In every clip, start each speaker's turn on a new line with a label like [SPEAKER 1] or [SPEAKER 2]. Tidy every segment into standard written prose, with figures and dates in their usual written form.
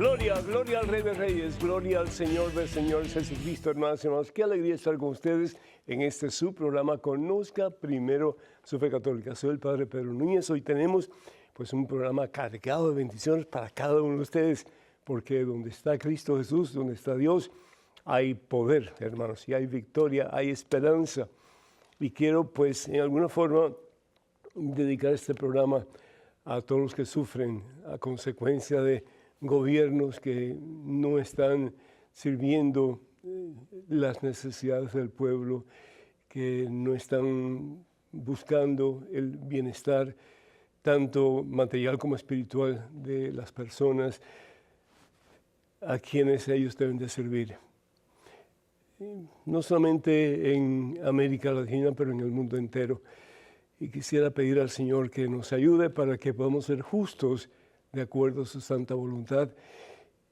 [SPEAKER 1] Gloria, gloria al Rey de Reyes, gloria al Señor de Señores Jesucristo, hermanos y hermanos. Qué alegría estar con ustedes en este su programa Conozca Primero su Fe Católica. Soy el Padre Pedro Núñez. Hoy tenemos pues un programa cargado de bendiciones para cada uno de ustedes, porque donde está Cristo Jesús, donde está Dios, hay poder, hermanos, y hay victoria, hay esperanza. Y quiero pues en alguna forma dedicar este programa a todos los que sufren a consecuencia de gobiernos que no están sirviendo las necesidades del pueblo, que no están buscando el bienestar tanto material como espiritual de las personas a quienes ellos deben de servir. No solamente en América Latina, pero en el mundo entero. Y quisiera pedir al Señor que nos ayude para que podamos ser justos de acuerdo a su santa voluntad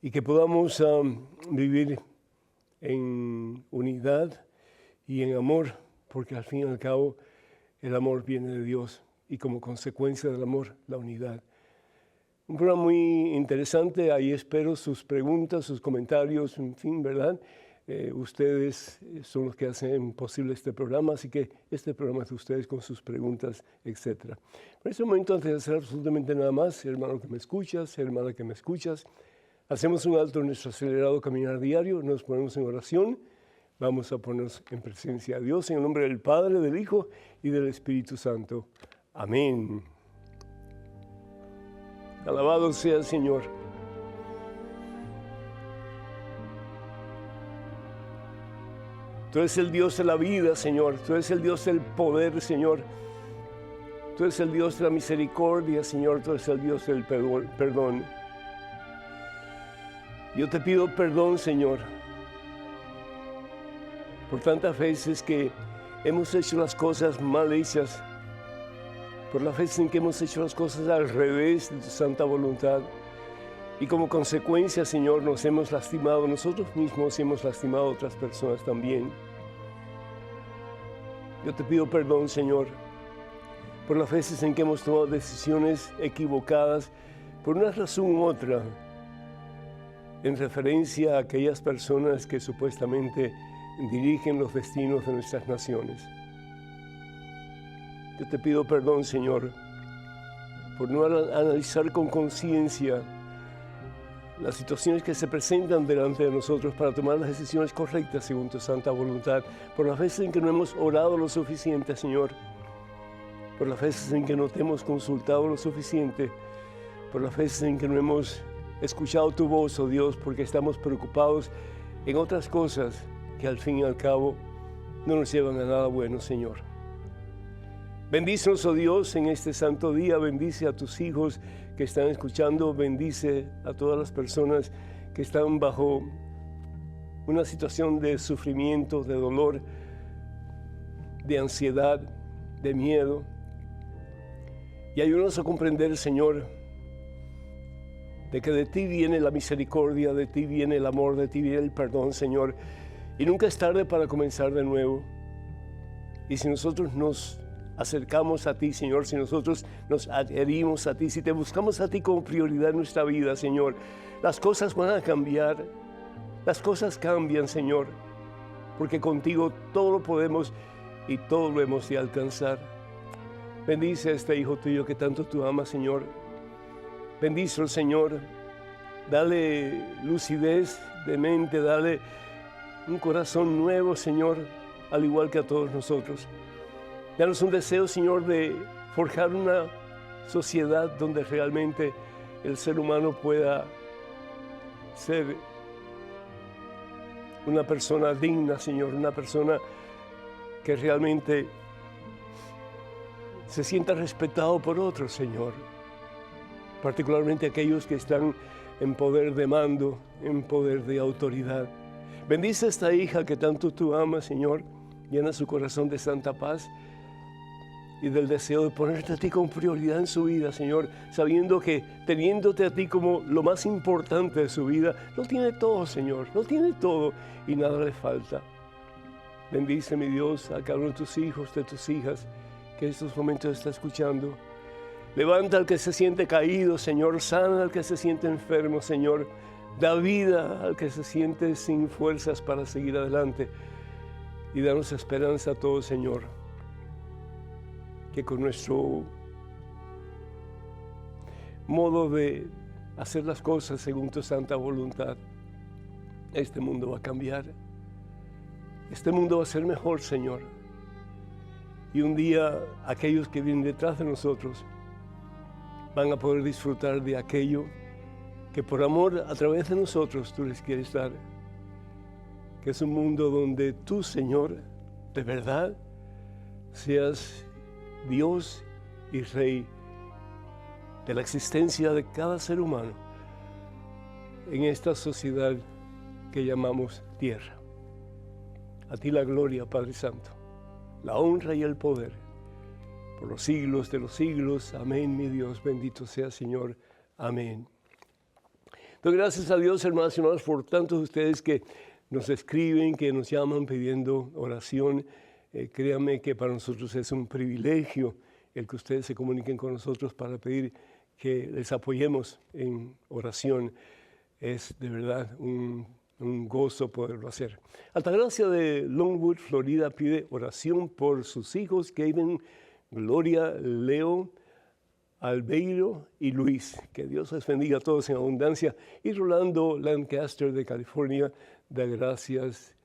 [SPEAKER 1] y que podamos vivir en unidad y en amor, porque al fin y al cabo el amor viene de Dios y como consecuencia del amor, la unidad. Un programa muy interesante, ahí espero sus preguntas, sus comentarios, en fin, ¿verdad? Ustedes son los que hacen posible este programa, así que este programa es de ustedes con sus preguntas, etc. En este momento, antes de hacer absolutamente nada más, hermano que me escuchas, hermana que me escuchas, hacemos un alto en nuestro acelerado caminar diario, nos ponemos en oración, vamos a ponernos en presencia de Dios, en el nombre del Padre, del Hijo y del Espíritu Santo. Amén. Alabado sea el Señor. Tú eres el Dios de la vida, Señor. Tú eres el Dios del poder, Señor. Tú eres el Dios de la misericordia, Señor. Tú eres el Dios del perdón. Yo te pido perdón, Señor, por tantas veces que hemos hecho las cosas mal hechas, por las veces en que hemos hecho las cosas al revés de tu santa voluntad. Y como consecuencia, Señor, nos hemos lastimado nosotros mismos y hemos lastimado a otras personas también. Yo te pido perdón, Señor, por las veces en que hemos tomado decisiones equivocadas por una razón u otra, en referencia a aquellas personas que supuestamente dirigen los destinos de nuestras naciones. Yo te pido perdón, Señor, por no analizar con conciencia las situaciones que se presentan delante de nosotros para tomar las decisiones correctas según tu santa voluntad, por las veces en que no hemos orado lo suficiente, Señor, por las veces en que no te hemos consultado lo suficiente, por las veces en que no hemos escuchado tu voz, oh Dios, porque estamos preocupados en otras cosas que al fin y al cabo no nos llevan a nada bueno, Señor. Bendícenos, oh Dios, en este santo día, bendice a tus hijos que están escuchando, bendice a todas las personas que están bajo una situación de sufrimiento, de dolor, de ansiedad, de miedo. Y ayúdanos a comprender, Señor, de que de ti viene la misericordia, de ti viene el amor, de ti viene el perdón, Señor. Y nunca es tarde para comenzar de nuevo. Y si nosotros nos acercamos a ti, Señor, si nosotros nos adherimos a ti, si te buscamos a ti como prioridad en nuestra vida, Señor, las cosas van a cambiar, las cosas cambian, Señor, porque contigo todo lo podemos y todo lo hemos de alcanzar. Bendice a este hijo tuyo que tanto tú amas, Señor. Bendícelo, Señor. Dale lucidez de mente, dale un corazón nuevo, Señor, al igual que a todos nosotros. Danos un deseo, Señor, de forjar una sociedad donde realmente el ser humano pueda ser una persona digna, Señor, una persona que realmente se sienta respetado por otros, Señor, particularmente aquellos que están en poder de mando, en poder de autoridad. Bendice a esta hija que tanto tú amas, Señor, llena su corazón de santa paz y del deseo de ponerte a ti como prioridad en su vida, Señor, sabiendo que teniéndote a ti como lo más importante de su vida, lo tiene todo, Señor, lo tiene todo y nada le falta. Bendice, mi Dios, a cada uno de tus hijos, de tus hijas, que en estos momentos está escuchando. Levanta al que se siente caído, Señor, sana al que se siente enfermo, Señor. Da vida al que se siente sin fuerzas para seguir adelante. Y danos esperanza a todos, Señor, que con nuestro modo de hacer las cosas según tu santa voluntad, este mundo va a cambiar. Este mundo va a ser mejor, Señor. Y un día aquellos que vienen detrás de nosotros van a poder disfrutar de aquello que por amor a través de nosotros tú les quieres dar. Que es un mundo donde tú, Señor, de verdad, seas Dios y Rey de la existencia de cada ser humano en esta sociedad que llamamos tierra. A ti la gloria, Padre Santo, la honra y el poder, por los siglos de los siglos. Amén, mi Dios, bendito sea, Señor. Amén. Doy gracias a Dios, hermanos y hermanas, por tantos de ustedes que nos escriben, que nos llaman pidiendo oración. Créanme que para nosotros es un privilegio el que ustedes se comuniquen con nosotros para pedir que les apoyemos en oración. Es de verdad un gozo poderlo hacer. Altagracia de Longwood, Florida, pide oración por sus hijos, Kevin, Gloria, Leo, Albeiro y Luis. Que Dios les bendiga a todos en abundancia. Y Rolando Lancaster de California da gracias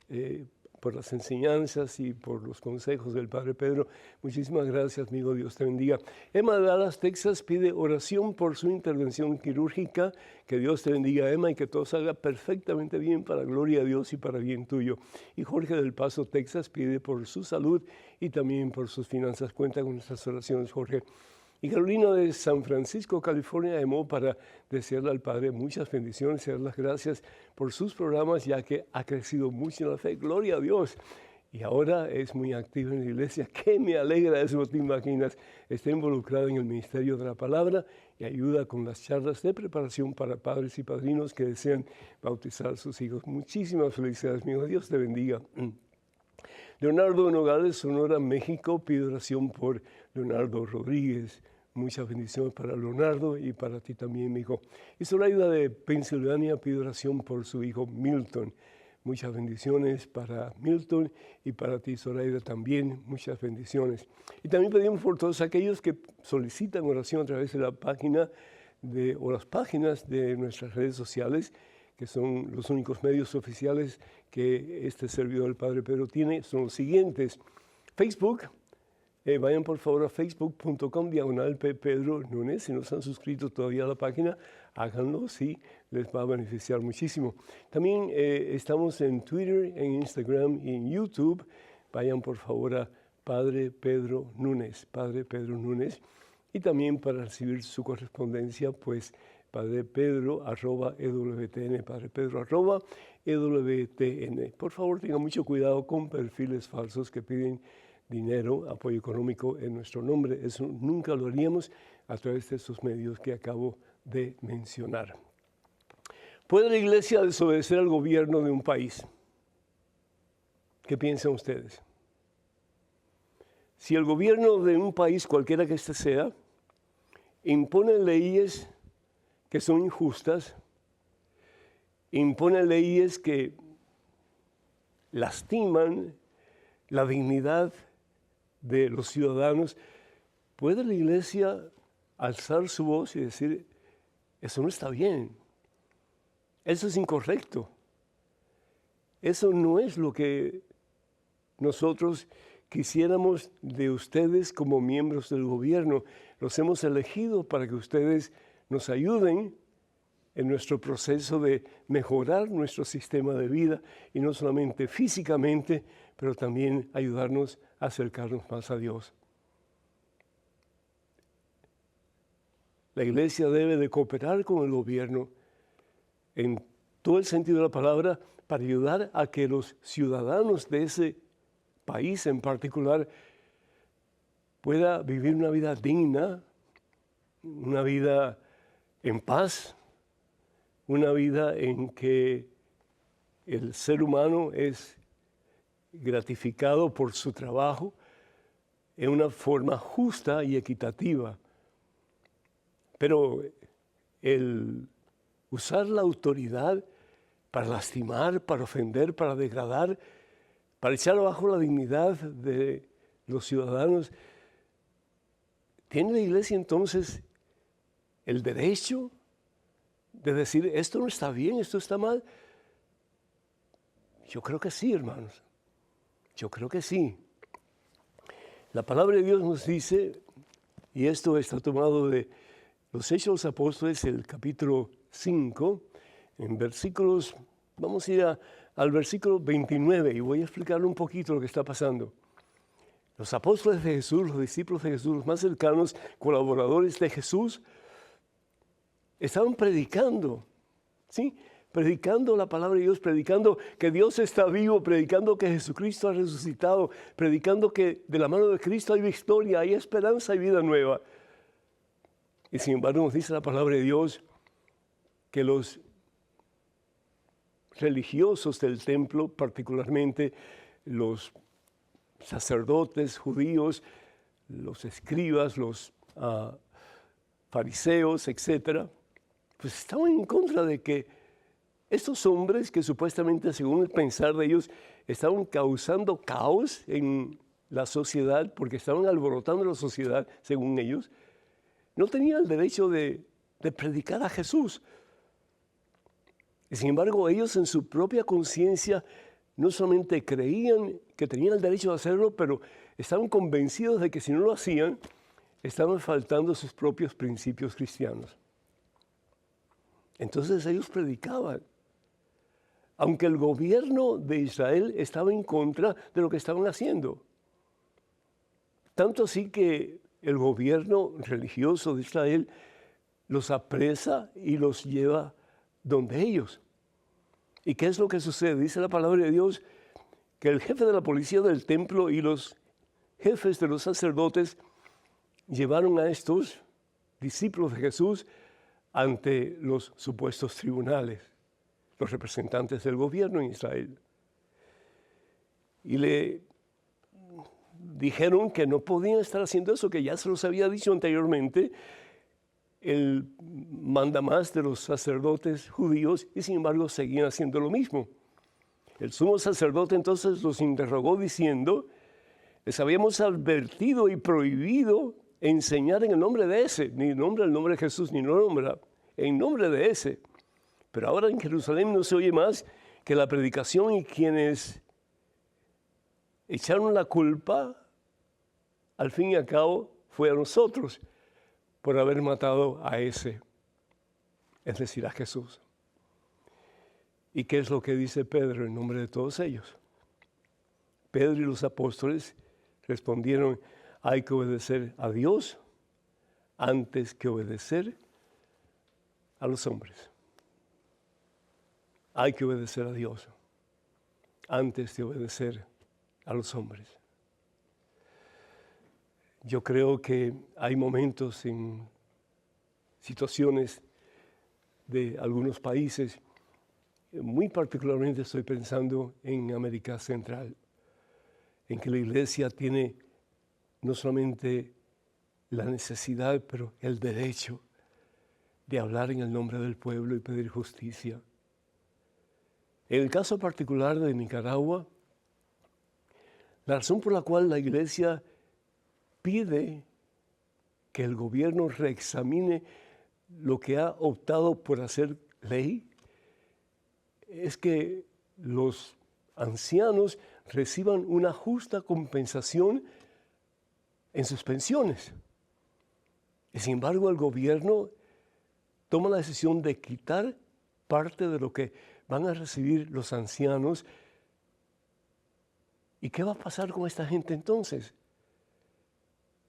[SPEAKER 1] por las enseñanzas y por los consejos del Padre Pedro. Muchísimas gracias, amigo. Dios te bendiga. Emma de Dallas, Texas, pide oración por su intervención quirúrgica. Que Dios te bendiga, Emma, y que todo salga perfectamente bien para gloria a Dios y para bien tuyo. Y Jorge del Paso, Texas, pide por su salud y también por sus finanzas. Cuenta con nuestras oraciones, Jorge. Y Carolina de San Francisco, California, llamó para desearle al Padre muchas bendiciones y dar las gracias por sus programas, ya que ha crecido mucho en la fe. Gloria a Dios. Y ahora es muy activa en la iglesia. ¡Qué me alegra eso, no te imaginas! Está involucrada en el ministerio de la palabra y ayuda con las charlas de preparación para padres y padrinos que desean bautizar a sus hijos. Muchísimas felicidades, mi hijo. Dios te bendiga. Leonardo de Nogales, Sonora, México, pide oración por Leonardo Rodríguez. Muchas bendiciones para Leonardo y para ti también, mi hijo. Y Zoraida de Pensilvania pide oración por su hijo Milton. Muchas bendiciones para Milton y para ti, Zoraida, también. Muchas bendiciones. Y también pedimos por todos aquellos que solicitan oración a través de la página o las páginas de nuestras redes sociales, que son los únicos medios oficiales que este servidor del Padre Pedro tiene, son los siguientes. Facebook. Vayan por favor a facebook.com/Pedro Núñez. Si no se han suscrito todavía a la página, háganlo, sí, les va a beneficiar muchísimo. También estamos en Twitter, en Instagram y en YouTube. Vayan por favor a Padre Pedro Núñez, Padre Pedro Núñez. Y también para recibir su correspondencia, pues padrepedro@ewtn, padrepedro@ewtn. Por favor, tengan mucho cuidado con perfiles falsos que piden dinero, apoyo económico en nuestro nombre. Eso nunca lo haríamos a través de esos medios que acabo de mencionar. ¿Puede la iglesia desobedecer al gobierno de un país? ¿Qué piensan ustedes? Si el gobierno de un país, cualquiera que éste sea, impone leyes que son injustas, impone leyes que lastiman la dignidad de los ciudadanos, ¿puede la iglesia alzar su voz y decir, eso no está bien, eso es incorrecto, eso no es lo que nosotros quisiéramos de ustedes como miembros del gobierno? Los hemos elegido para que ustedes nos ayuden en nuestro proceso de mejorar nuestro sistema de vida, y no solamente físicamente, pero también ayudarnos a acercarnos más a Dios. La iglesia debe de cooperar con el gobierno en todo el sentido de la palabra para ayudar a que los ciudadanos de ese país en particular pueda vivir una vida digna, una vida en paz, una vida en que el ser humano es gratificado por su trabajo en una forma justa y equitativa. Pero el usar la autoridad para lastimar, para ofender, para degradar, para echar abajo la dignidad de los ciudadanos. ¿Tiene la iglesia entonces el derecho de decir esto no está bien, esto está mal? Yo creo que sí, hermanos. Yo creo que sí. La palabra de Dios nos dice, y esto está tomado de los Hechos de los Apóstoles, el capítulo 5, en versículos, vamos a ir al versículo 29 y voy a explicarle un poquito lo que está pasando. Los apóstoles de Jesús, los discípulos de Jesús, los más cercanos, colaboradores de Jesús, estaban predicando, ¿sí? Predicando la palabra de Dios, predicando que Dios está vivo, predicando que Jesucristo ha resucitado, predicando que de la mano de Cristo hay victoria, hay esperanza y vida nueva. Y sin embargo nos dice la palabra de Dios que los religiosos del templo, particularmente los sacerdotes judíos, los escribas, los fariseos, etcétera, pues estaban en contra de que estos hombres que supuestamente, según el pensar de ellos, estaban causando caos en la sociedad, porque estaban alborotando la sociedad, según ellos, no tenían el derecho de predicar a Jesús. Y sin embargo, ellos en su propia conciencia no solamente creían que tenían el derecho de hacerlo, pero estaban convencidos de que si no lo hacían, estaban faltando sus propios principios cristianos. Entonces ellos predicaban, aunque el gobierno de Israel estaba en contra de lo que estaban haciendo. Tanto así que el gobierno religioso de Israel los apresa y los lleva donde ellos. ¿Y qué es lo que sucede? Dice la palabra de Dios que el jefe de la policía del templo y los jefes de los sacerdotes llevaron a estos discípulos de Jesús ante los supuestos tribunales, los representantes del gobierno en Israel. Y le dijeron que no podían estar haciendo eso, que ya se los había dicho anteriormente el mandamás de los sacerdotes judíos, y sin embargo seguían haciendo lo mismo. El sumo sacerdote entonces los interrogó diciendo: les habíamos advertido y prohibido enseñar en el nombre de ese, ni nombra el nombre de Jesús, ni nombra en nombre de ese. Pero ahora en Jerusalén no se oye más que la predicación, y quienes echaron la culpa, al fin y al cabo, fue a nosotros por haber matado a ese, es decir, a Jesús. ¿Y qué es lo que dice Pedro en nombre de todos ellos? Pedro y los apóstoles respondieron: hay que obedecer a Dios antes que obedecer a los hombres. Hay que obedecer a Dios antes de obedecer a los hombres. Yo creo que hay momentos en situaciones de algunos países, muy particularmente estoy pensando en América Central, en que la iglesia tiene no solamente la necesidad, pero el derecho de hablar en el nombre del pueblo y pedir justicia. En el caso particular de Nicaragua, la razón por la cual la iglesia pide que el gobierno reexamine lo que ha optado por hacer ley es que los ancianos reciban una justa compensación en sus pensiones. Y sin embargo, el gobierno toma la decisión de quitar parte de lo que van a recibir los ancianos. ¿Y qué va a pasar con esta gente entonces?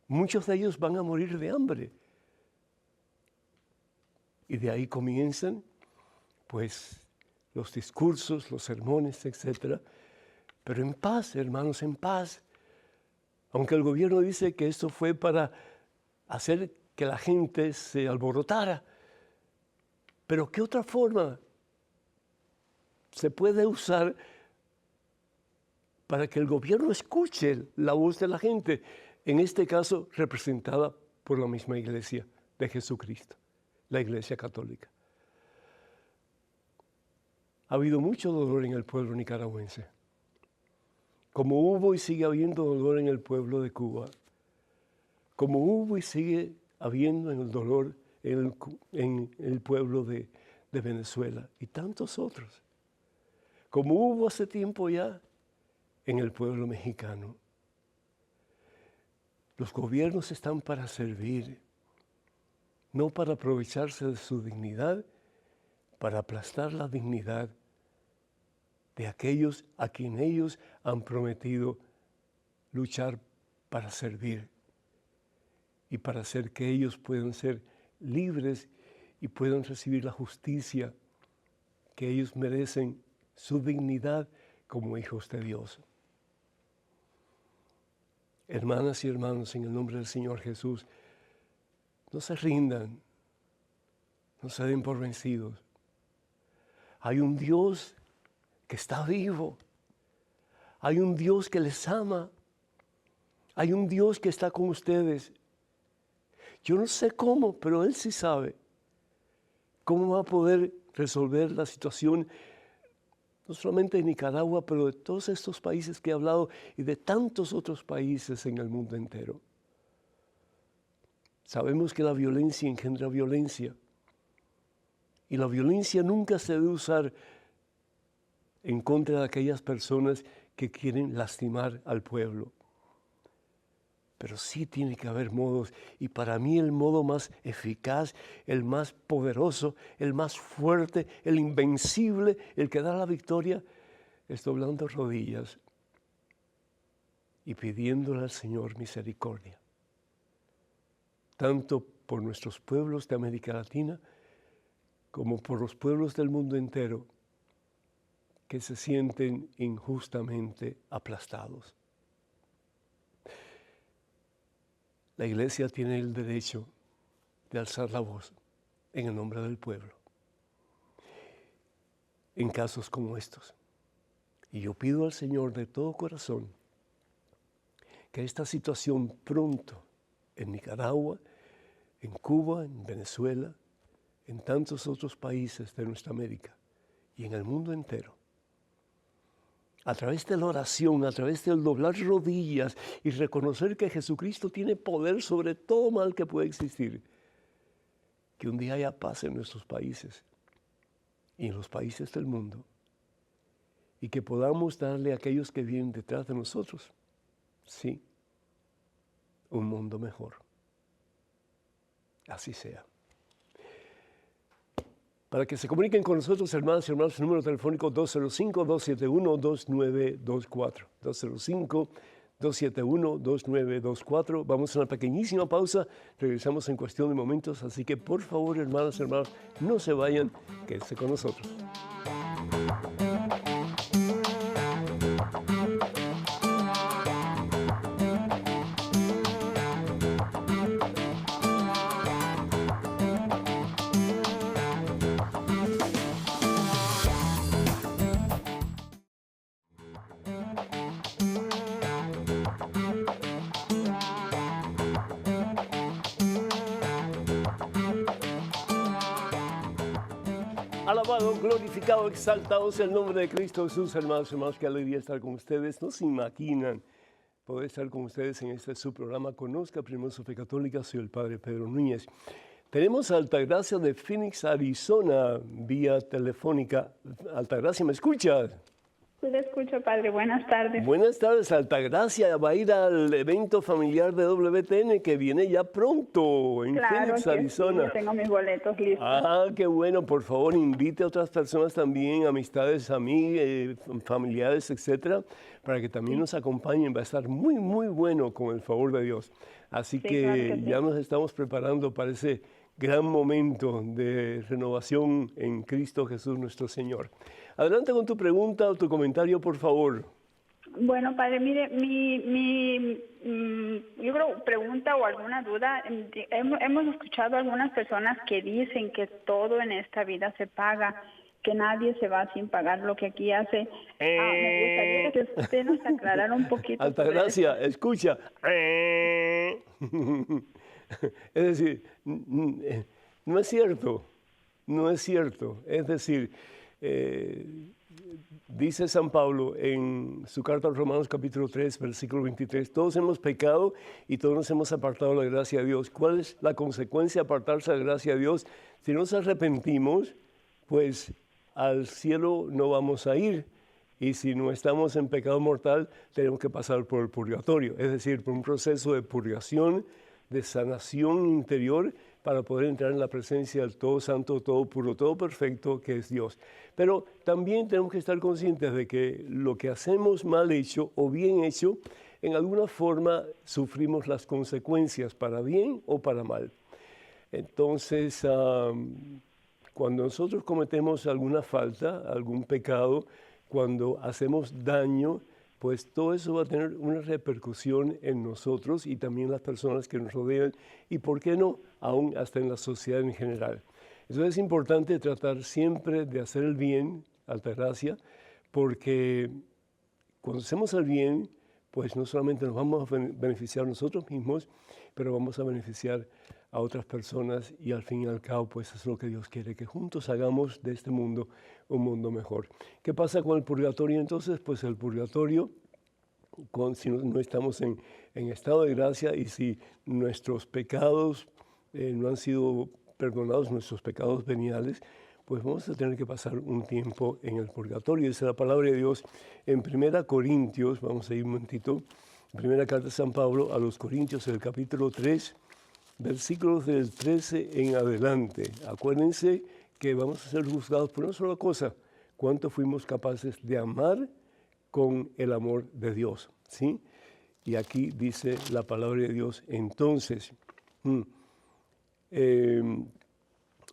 [SPEAKER 1] Muchos de ellos van a morir de hambre. Y de ahí comienzan, pues, los discursos, los sermones, etc. Pero en paz, hermanos, en paz. Aunque el gobierno dice que esto fue para hacer que la gente se alborotara. Pero ¿qué otra forma se puede usar para que el gobierno escuche la voz de la gente? En este caso, representada por la misma iglesia de Jesucristo, la Iglesia Católica. ha habido mucho dolor en el pueblo nicaragüense, como hubo y sigue habiendo dolor en el pueblo de Cuba, como hubo y sigue habiendo el dolor en el pueblo de Venezuela y tantos otros, como hubo hace tiempo ya en el pueblo mexicano. Los gobiernos están para servir, no para aprovecharse de su dignidad, para aplastar la dignidad de aquellos a quien ellos han prometido luchar para servir y para hacer que ellos puedan ser libres y puedan recibir la justicia que ellos merecen, su dignidad como hijos de Dios. Hermanas y hermanos, en el nombre del Señor Jesús, no se rindan, no se den por vencidos. Hay un Dios que está vivo, hay un Dios que les ama, hay un Dios que está con ustedes. Yo no sé cómo, pero Él sí sabe cómo va a poder resolver la situación, no solamente de Nicaragua, pero de todos estos países que he hablado y de tantos otros países en el mundo entero. Sabemos que la violencia engendra violencia y la violencia nunca se debe usar en contra de aquellas personas que quieren lastimar al pueblo. Pero sí tiene que haber modos, y para mí el modo más eficaz, el más poderoso, el más fuerte, el invencible, el que da la victoria, es doblando rodillas y pidiéndole al Señor misericordia, tanto por nuestros pueblos de América Latina como por los pueblos del mundo entero que se sienten injustamente aplastados. La Iglesia tiene el derecho de alzar la voz en el nombre del pueblo en casos como estos. Y yo pido al Señor de todo corazón que esta situación pronto en Nicaragua, en Cuba, en Venezuela, en tantos otros países de nuestra América y en el mundo entero, a través de la oración, a través del doblar rodillas y reconocer que Jesucristo tiene poder sobre todo mal que puede existir, que un día haya paz en nuestros países y en los países del mundo, y que podamos darle a aquellos que vienen detrás de nosotros, sí, un mundo mejor. Así sea. Para que se comuniquen con nosotros, hermanas y hermanos, el número telefónico 205-271-2924. 205-271-2924. Vamos a una pequeñísima pausa. Regresamos en cuestión de momentos. Así que, por favor, hermanas y hermanos, no se vayan. Quédense con nosotros. Alabado, glorificado, exaltado sea el nombre de Cristo Jesús, hermanos y hermanos, qué alegría estar con ustedes. No se imaginan poder estar con ustedes en este su programa Conozca Primero su Fe Católica. Soy el Padre Pedro Núñez. Tenemos a Altagracia de Phoenix, Arizona, vía telefónica. Altagracia, ¿me escuchas?
[SPEAKER 2] Sí, le escucho, Padre. Buenas tardes.
[SPEAKER 1] Buenas tardes, Altagracia. Va a ir al evento familiar de WTN que viene ya pronto en Phoenix, Arizona.
[SPEAKER 2] Sí, yo tengo mis boletos listos.
[SPEAKER 1] Ah, qué bueno. Por favor, invite a otras personas también, amistades, amigos, familiares, etcétera, para que también nos acompañen. Va a estar muy, muy bueno con el favor de Dios. Así
[SPEAKER 2] Sí,
[SPEAKER 1] que
[SPEAKER 2] claro que sí.
[SPEAKER 1] ya nos estamos preparando para ese gran momento de renovación en Cristo Jesús nuestro Señor. Adelante con tu pregunta o tu comentario, por favor.
[SPEAKER 2] Bueno, Padre, mire, yo creo, pregunta o alguna duda. Hemos escuchado a algunas personas que dicen que todo en esta vida se paga, que nadie se va sin pagar lo que aquí hace. Me gustaría que usted nos aclarara un poquito.
[SPEAKER 1] Altagracia, escucha. Es decir, no es cierto, no es cierto. Es decir, dice San Pablo en su carta a los Romanos capítulo 3, versículo 23, todos hemos pecado y todos nos hemos apartado de la gracia de Dios. ¿Cuál es la consecuencia de apartarse de la gracia de Dios? Si nos arrepentimos, pues al cielo no vamos a ir. Y si no estamos en pecado mortal, tenemos que pasar por el purgatorio, es decir, por un proceso de purgación, de sanación interior, para poder entrar en la presencia del todo santo, todo puro, todo perfecto, que es Dios. Pero también tenemos que estar conscientes de que lo que hacemos mal hecho o bien hecho, en alguna forma sufrimos las consecuencias, para bien o para mal. Entonces, cuando nosotros cometemos alguna falta, algún pecado, cuando hacemos daño, pues todo eso va a tener una repercusión en nosotros y también las personas que nos rodean y, ¿por qué no?, aún hasta en la sociedad en general. Entonces es importante tratar siempre de hacer el bien, Altagracia, porque cuando hacemos el bien, pues no solamente nos vamos a beneficiar nosotros mismos, pero vamos a beneficiar a otras personas y al fin y al cabo, pues es lo que Dios quiere, que juntos hagamos de este mundo un mundo mejor. ¿Qué pasa con el purgatorio entonces? Pues el purgatorio, si no estamos en estado de gracia y si nuestros pecados no han sido perdonados, nuestros pecados veniales, pues vamos a tener que pasar un tiempo en el purgatorio. Esa es la palabra de Dios en 1 Corintios, vamos a ir un momentito, primera carta de San Pablo a los Corintios, el capítulo 3, versículos del 13 en adelante. Acuérdense que vamos a ser juzgados por una sola cosa, cuánto fuimos capaces de amar con el amor de Dios, ¿sí? Y aquí dice la palabra de Dios, entonces,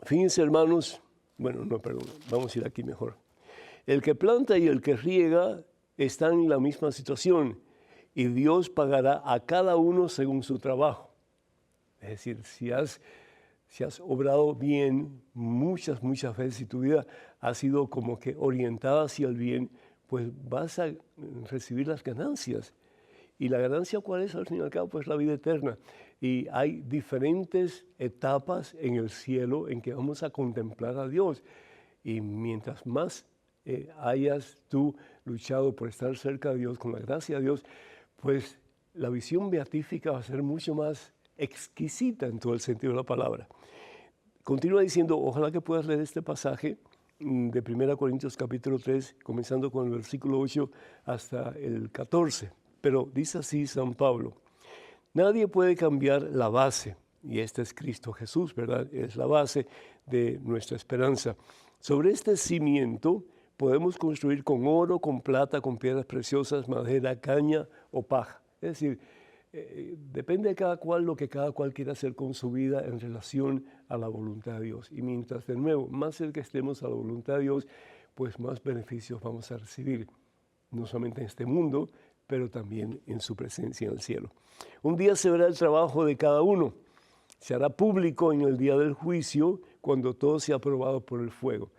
[SPEAKER 1] fíjense hermanos, vamos a ir aquí mejor. El que planta y el que riega están en la misma situación y Dios pagará a cada uno según su trabajo. Es decir, si has obrado bien muchas veces y tu vida ha sido como que orientada hacia el bien, pues vas a recibir las ganancias. ¿Y la ganancia cuál es? Al fin y al cabo, pues la vida eterna. Y hay diferentes etapas en el cielo en que vamos a contemplar a Dios. Y mientras más hayas tú luchado por estar cerca de Dios, con la gracia de Dios, pues la visión beatífica va a ser mucho más exquisita en todo el sentido de la palabra. Continúa diciendo, ojalá que puedas leer este pasaje de 1 Corintios capítulo 3, comenzando con el versículo 8 hasta el 14. Pero dice así San Pablo, nadie puede cambiar la base, y este es Cristo Jesús, ¿verdad? Es la base de nuestra esperanza. Sobre este cimiento podemos construir con oro, con plata, con piedras preciosas, madera, caña o paja. Es decir, depende de cada cual lo que cada cual quiera hacer con su vida en relación a la voluntad de Dios. Y mientras, de nuevo, más cerca estemos a la voluntad de Dios, pues más beneficios vamos a recibir, no solamente en este mundo, pero también en su presencia en el cielo. Un día se verá el trabajo de cada uno. Se hará público en el día del juicio, cuando todo sea aprobado por el fuego.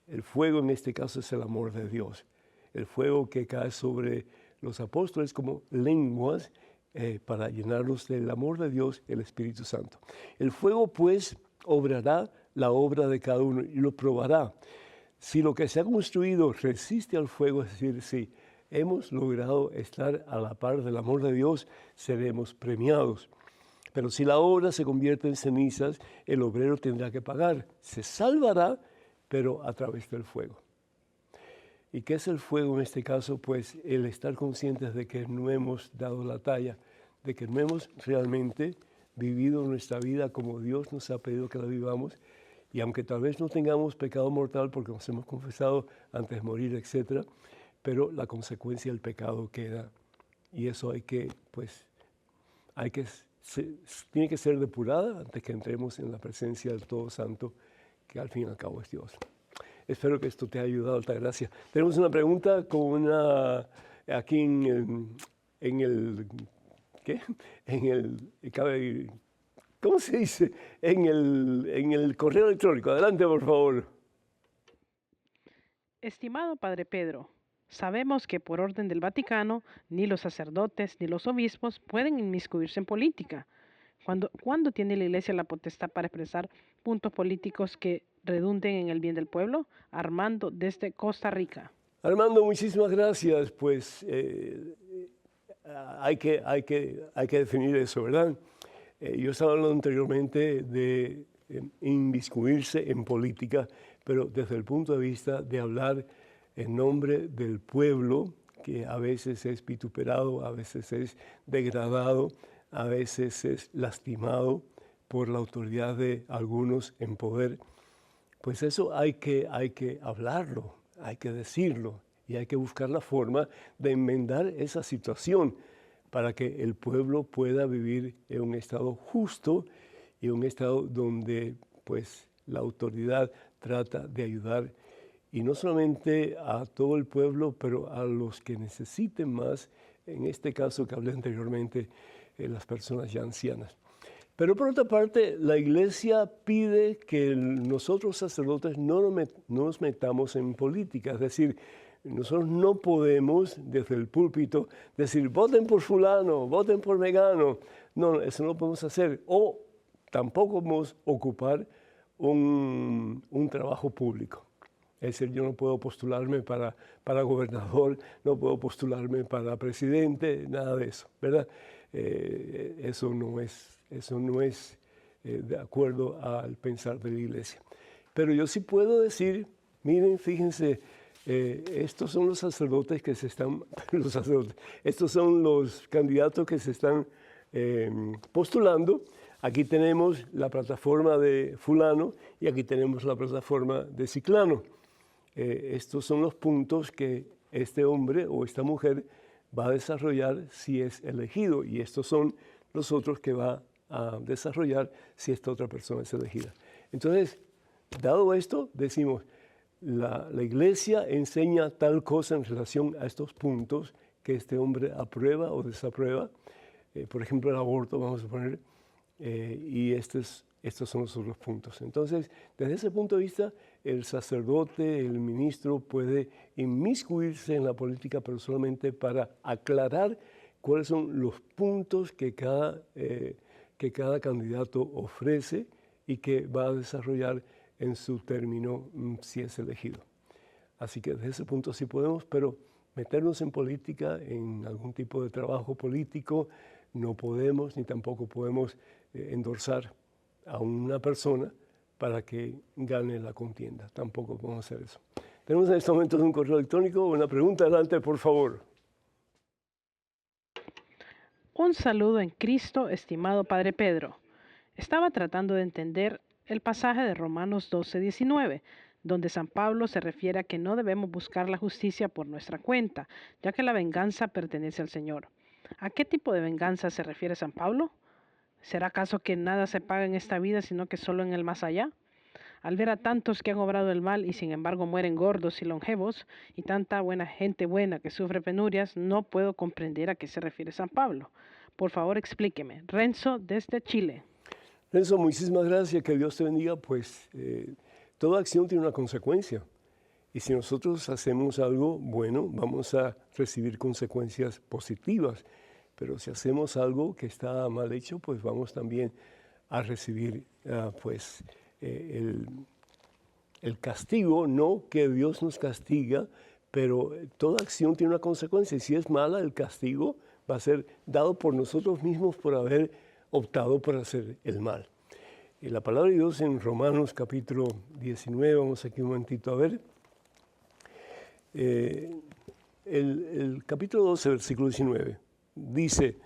[SPEAKER 1] El fuego en este caso es el amor de Dios. El fuego que cae sobre los apóstoles como lenguas, para llenarlos del amor de Dios, el Espíritu Santo. El fuego, pues, obrará la obra de cada uno y lo probará. Si lo que se ha construido resiste al fuego, es decir, si hemos logrado estar a la par del amor de Dios, seremos premiados. Pero si la obra se convierte en cenizas, el obrero tendrá que pagar. Se salvará, pero a través del fuego. ¿Y qué es el fuego en este caso? Pues el estar conscientes de que no hemos dado la talla, de que no hemos realmente vivido nuestra vida como Dios nos ha pedido que la vivamos. Y aunque tal vez no tengamos pecado mortal porque nos hemos confesado antes de morir, etc., pero la consecuencia del pecado queda. Y eso tiene que ser depurada antes que entremos en la presencia del Todo Santo, que al fin y al cabo es Dios. Espero que esto te haya ayudado, Altagracia. Tenemos una pregunta aquí en el ¿qué? ¿Cómo se dice? En el correo electrónico. Adelante, por favor.
[SPEAKER 3] Estimado Padre Pedro, sabemos que por orden del Vaticano, ni los sacerdotes ni los obispos pueden inmiscuirse en política. ¿Cuándo tiene la Iglesia la potestad para expresar puntos políticos que redunden en el bien del pueblo? Armando, desde Costa Rica.
[SPEAKER 1] Armando, muchísimas gracias. Pues hay que definir eso, ¿verdad? Yo estaba hablando anteriormente de inmiscuirse en política, pero desde el punto de vista de hablar en nombre del pueblo, que a veces es vituperado, a veces es degradado, a veces es lastimado por la autoridad de algunos en poder, pues eso hay que hablarlo, hay que decirlo y hay que buscar la forma de enmendar esa situación para que el pueblo pueda vivir en un estado justo y un estado donde pues la autoridad trata de ayudar y no solamente a todo el pueblo, pero a los que necesiten más, en este caso que hablé anteriormente, las personas ya ancianas. Pero por otra parte, la Iglesia pide que nosotros sacerdotes no nos metamos en política, es decir, nosotros no podemos desde el púlpito decir voten por fulano, voten por megano. No, eso no lo podemos hacer. O tampoco podemos ocupar un trabajo público. Es decir, yo no puedo postularme para gobernador, no puedo postularme para presidente, nada de eso, ¿verdad? Eso no es de acuerdo al pensar de la Iglesia. Pero yo sí puedo decir, miren, fíjense, estos son los sacerdotes que se están, estos son los candidatos que se están postulando. Aquí tenemos la plataforma de fulano y aquí tenemos la plataforma de ciclano. Estos son los puntos que este hombre o esta mujer va a desarrollar si es elegido y estos son los otros que va a desarrollar si esta otra persona es elegida. Entonces, dado esto, decimos, la Iglesia enseña tal cosa en relación a estos puntos que este hombre aprueba o desaprueba. Por ejemplo, el aborto, vamos a poner, y estos son los otros puntos. Entonces, desde ese punto de vista, el sacerdote, el ministro puede inmiscuirse en la política, pero solamente para aclarar cuáles son los puntos que cada candidato ofrece y que va a desarrollar en su término si es elegido. Así que desde ese punto sí podemos, pero meternos en política, en algún tipo de trabajo político, no podemos ni tampoco podemos endorsar a una persona para que gane la contienda. Tampoco podemos hacer eso. Tenemos en este momento un correo electrónico, una pregunta. Adelante, por favor.
[SPEAKER 3] Un saludo en Cristo, estimado Padre Pedro. Estaba tratando de entender el pasaje de Romanos 12:19, donde San Pablo se refiere a que no debemos buscar la justicia por nuestra cuenta, ya que la venganza pertenece al Señor. ¿A qué tipo de venganza se refiere San Pablo? ¿Será acaso que nada se paga en esta vida, sino que solo en el más allá? Al ver a tantos que han obrado el mal y sin embargo mueren gordos y longevos, y tanta buena gente buena que sufre penurias, no puedo comprender a qué se refiere San Pablo. Por favor, explíqueme. Renzo, desde Chile.
[SPEAKER 1] Renzo, muchísimas gracias, que Dios te bendiga. Pues toda acción tiene una consecuencia. Y si nosotros hacemos algo bueno, vamos a recibir consecuencias positivas. Pero si hacemos algo que está mal hecho, pues vamos también a recibir el castigo. No que Dios nos castiga, pero toda acción tiene una consecuencia. Y si es mala, el castigo va a ser dado por nosotros mismos por haber optado por hacer el mal. Y la palabra de Dios en Romanos capítulo 19, vamos aquí un momentito a ver. El capítulo 12, versículo 19, dice,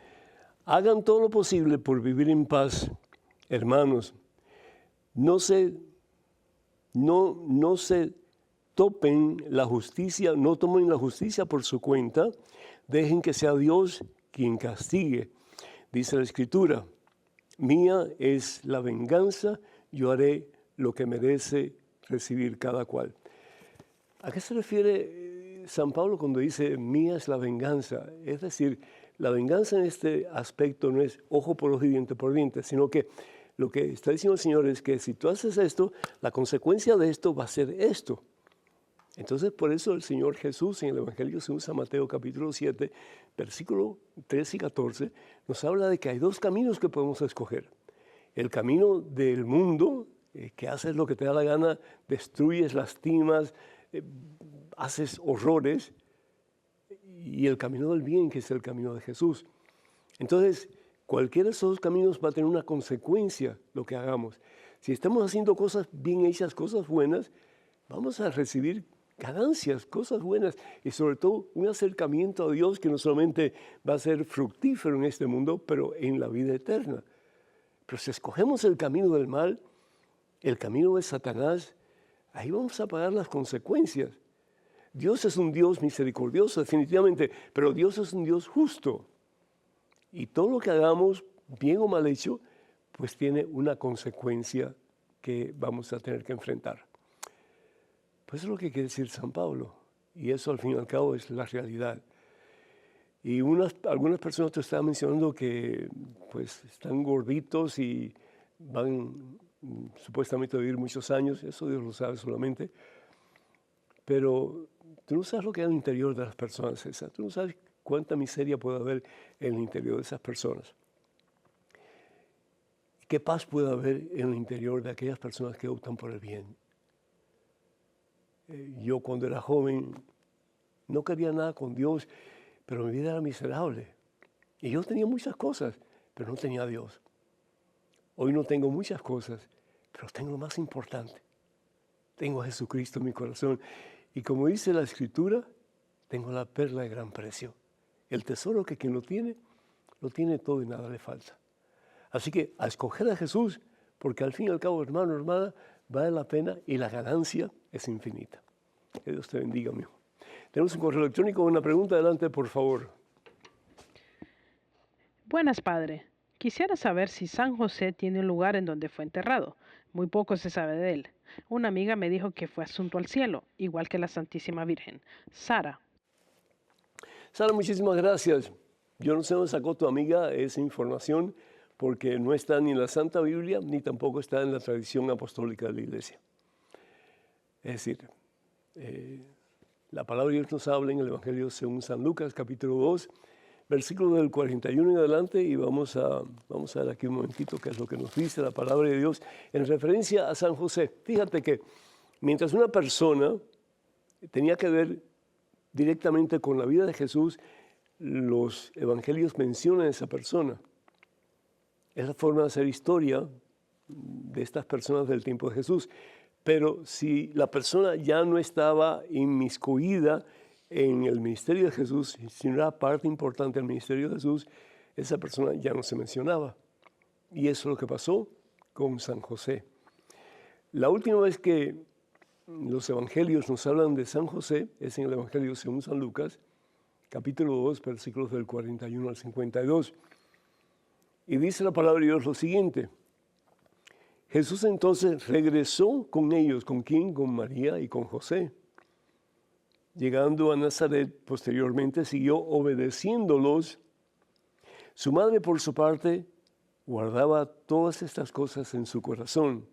[SPEAKER 1] hagan todo lo posible por vivir en paz, hermanos. No se tomen la justicia por su cuenta, dejen que sea Dios quien castigue. Dice la Escritura, mía es la venganza, yo haré lo que merece recibir cada cual. ¿A qué se refiere San Pablo cuando dice mía es la venganza? Es decir, la venganza en este aspecto no es ojo por ojo y diente por diente, sino que lo que está diciendo el Señor es que si tú haces esto, la consecuencia de esto va a ser esto. Entonces, por eso el Señor Jesús en el Evangelio según San Mateo capítulo 7, versículo 13 y 14, nos habla de que hay dos caminos que podemos escoger. El camino del mundo, que haces lo que te da la gana, destruyes, lastimas, haces horrores, y el camino del bien, que es el camino de Jesús. Entonces, cualquiera de esos caminos va a tener una consecuencia lo que hagamos. Si estamos haciendo cosas bien hechas, cosas buenas, vamos a recibir ganancias, cosas buenas y sobre todo un acercamiento a Dios que no solamente va a ser fructífero en este mundo, pero en la vida eterna. Pero si escogemos el camino del mal, el camino de Satanás, ahí vamos a pagar las consecuencias. Dios es un Dios misericordioso, definitivamente, pero Dios es un Dios justo. Y todo lo que hagamos, bien o mal hecho, pues tiene una consecuencia que vamos a tener que enfrentar. Pues es lo que quiere decir San Pablo. Y eso al fin y al cabo es la realidad. Y algunas personas te estaban mencionando que pues están gorditos y van supuestamente a vivir muchos años. Eso Dios lo sabe solamente. Pero tú no sabes lo que hay en el interior de las personas, César. Tú no sabes cuánta miseria puede haber en el interior de esas personas. ¿Qué paz puede haber en el interior de aquellas personas que optan por el bien? Yo cuando era joven no quería nada con Dios, pero mi vida era miserable. Y yo tenía muchas cosas, pero no tenía a Dios. Hoy no tengo muchas cosas, pero tengo lo más importante. Tengo a Jesucristo en mi corazón. Y como dice la Escritura, tengo la perla de gran precio. El tesoro que quien lo tiene todo y nada le falta. Así que a escoger a Jesús, porque al fin y al cabo, hermano, hermana, vale la pena y la ganancia es infinita. Que Dios te bendiga, amigo. Tenemos un correo electrónico, una pregunta, adelante, por favor.
[SPEAKER 3] Buenas, padre. Quisiera saber si San José tiene un lugar en donde fue enterrado. Muy poco se sabe de él. Una amiga me dijo que fue asunto al cielo, igual que la Santísima Virgen. Sara.
[SPEAKER 1] Sara, muchísimas gracias. Yo no sé dónde sacó tu amiga esa información, porque no está ni en la Santa Biblia, ni tampoco está en la tradición apostólica de la Iglesia. Es decir, la palabra de Dios nos habla en el Evangelio según San Lucas, capítulo 2, versículo del 41 en adelante, y vamos a ver aquí un momentito qué es lo que nos dice la palabra de Dios en referencia a San José. Fíjate que mientras una persona tenía que ver directamente con la vida de Jesús, los evangelios mencionan a esa persona. Es la forma de hacer historia de estas personas del tiempo de Jesús. Pero si la persona ya no estaba inmiscuida en el ministerio de Jesús, si no era parte importante del ministerio de Jesús, esa persona ya no se mencionaba. Y eso es lo que pasó con San José. La última vez que los evangelios nos hablan de San José es en el Evangelio según San Lucas, capítulo 2, versículos del 41 al 52. Y dice la palabra de Dios lo siguiente: Jesús entonces regresó con ellos. ¿Con quién? Con María y con José. Llegando a Nazaret, posteriormente siguió obedeciéndolos. Su madre, por su parte, guardaba todas estas cosas en su corazón.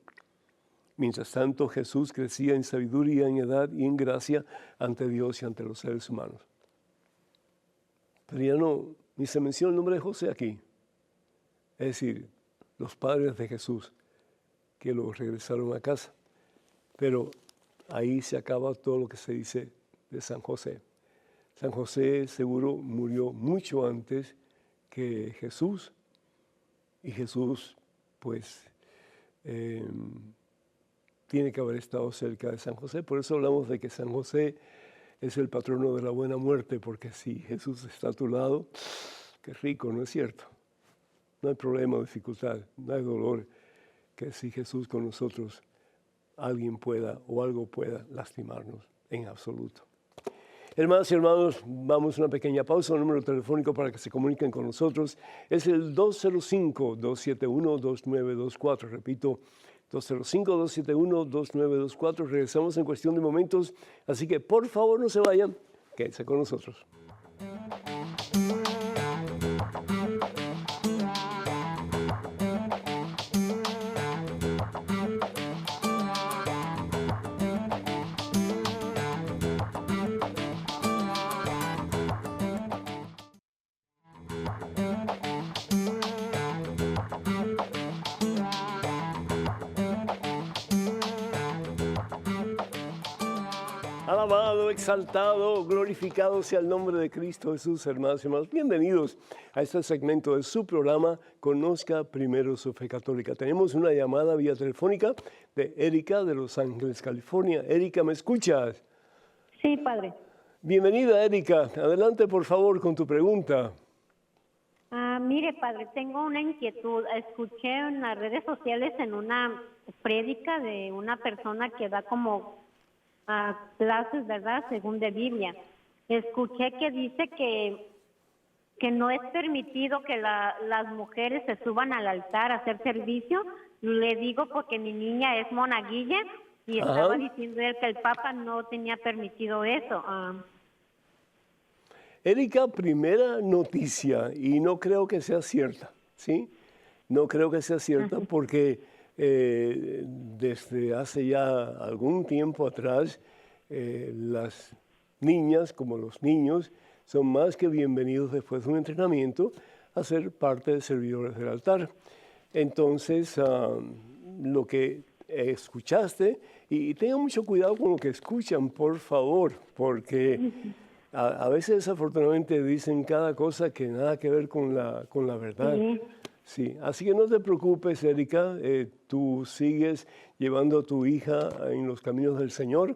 [SPEAKER 1] Mientras tanto, Jesús crecía en sabiduría, en edad y en gracia ante Dios y ante los seres humanos. Pero ya no, ni se menciona el nombre de José aquí. Es decir, los padres de Jesús que lo regresaron a casa. Pero ahí se acaba todo lo que se dice de San José. San José seguro murió mucho antes que Jesús. Y Jesús, pues, tiene que haber estado cerca de San José. Por eso hablamos de que San José es el patrono de la buena muerte, porque si Jesús está a tu lado, qué rico, ¿no es cierto? No hay problema o dificultad, no hay dolor, que si Jesús con nosotros, alguien pueda o algo pueda lastimarnos en absoluto. Hermanas y hermanos, vamos a una pequeña pausa. El número telefónico para que se comuniquen con nosotros es el 205-271-2924. Repito, 205-271-2924. Regresamos en cuestión de momentos, así que por favor no se vayan, quédense con nosotros. alabado, exaltado, glorificado sea el nombre de Cristo Jesús, hermanos y hermanos. Bienvenidos a este segmento de su programa Conozca Primero su Fe Católica. Tenemos una llamada vía telefónica de Erika de Los Ángeles, California. Erika, ¿me escuchas?
[SPEAKER 4] Sí, padre.
[SPEAKER 1] Bienvenida, Erika. Adelante, por favor, con tu pregunta.
[SPEAKER 4] Mire, padre, tengo una inquietud. Escuché en las redes sociales en una prédica de una persona que da como clases, ¿verdad?, según de Biblia. Escuché que dice que no es permitido que las mujeres se suban al altar a hacer servicio. Le digo porque mi niña es monaguilla y estaba diciendo él que el Papa no tenía permitido eso.
[SPEAKER 1] Erika, primera noticia, y no creo que sea cierta, ¿sí? No creo que sea cierta porque desde hace ya algún tiempo atrás, las niñas como los niños son más que bienvenidos después de un entrenamiento a ser parte de servidores del altar. Entonces, lo que escuchaste, y tengan mucho cuidado con lo que escuchan, por favor, porque a veces desafortunadamente dicen cada cosa que nada que ver con la verdad. Sí, así que no te preocupes, Erika, tú sigues llevando a tu hija en los caminos del Señor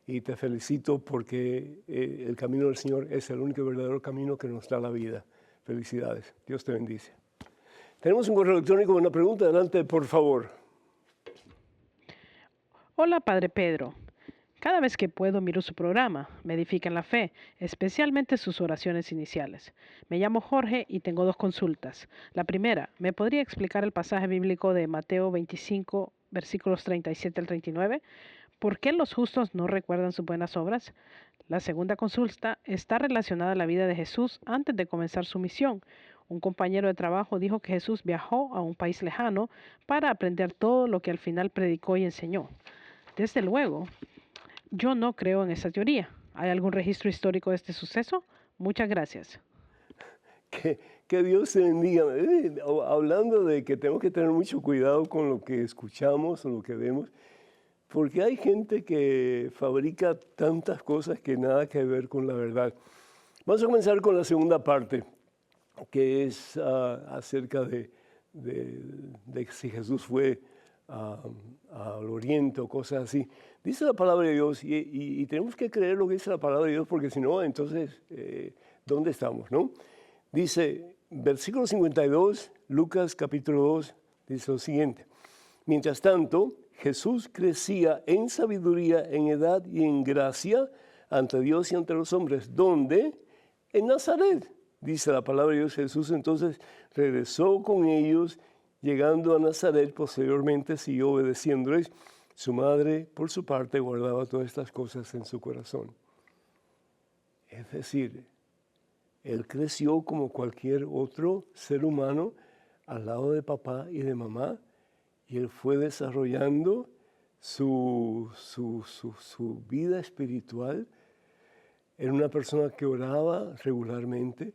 [SPEAKER 1] y te felicito porque el camino del Señor es el único y verdadero camino que nos da la vida. Felicidades, Dios te bendice. Tenemos un correo electrónico con una pregunta, adelante, por favor.
[SPEAKER 3] Hola, Padre Pedro. Cada vez que puedo miro su programa, me edifican la fe, especialmente sus oraciones iniciales. Me llamo Jorge y tengo 2 consultas. La primera, ¿me podría explicar el pasaje bíblico de Mateo 25, versículos 37 al 39? ¿Por qué los justos no recuerdan sus buenas obras? La segunda consulta está relacionada a la vida de Jesús antes de comenzar su misión. Un compañero de trabajo dijo que Jesús viajó a un país lejano para aprender todo lo que al final predicó y enseñó. Desde luego, yo no creo en esa teoría. ¿Hay algún registro histórico de este suceso? Muchas gracias.
[SPEAKER 1] Que Dios te bendiga. Hablando de que tenemos que tener mucho cuidado con lo que escuchamos o lo que vemos, porque hay gente que fabrica tantas cosas que nada que ver con la verdad. Vamos a comenzar con la segunda parte, que es acerca de si Jesús fue al oriente o cosas así. Dice la palabra de Dios y tenemos que creer lo que dice la palabra de Dios porque si no, entonces, ¿dónde estamos, no? Dice, versículo 52, Lucas capítulo 2, dice lo siguiente. Mientras tanto, Jesús crecía en sabiduría, en edad y en gracia ante Dios y ante los hombres. ¿Dónde? En Nazaret, dice la palabra de Dios. Jesús entonces regresó con ellos. Llegando a Nazaret, posteriormente siguió obedeciéndoles. Su madre, por su parte, guardaba todas estas cosas en su corazón. Es decir, él creció como cualquier otro ser humano al lado de papá y de mamá, y él fue desarrollando su vida espiritual. Era una persona que oraba regularmente,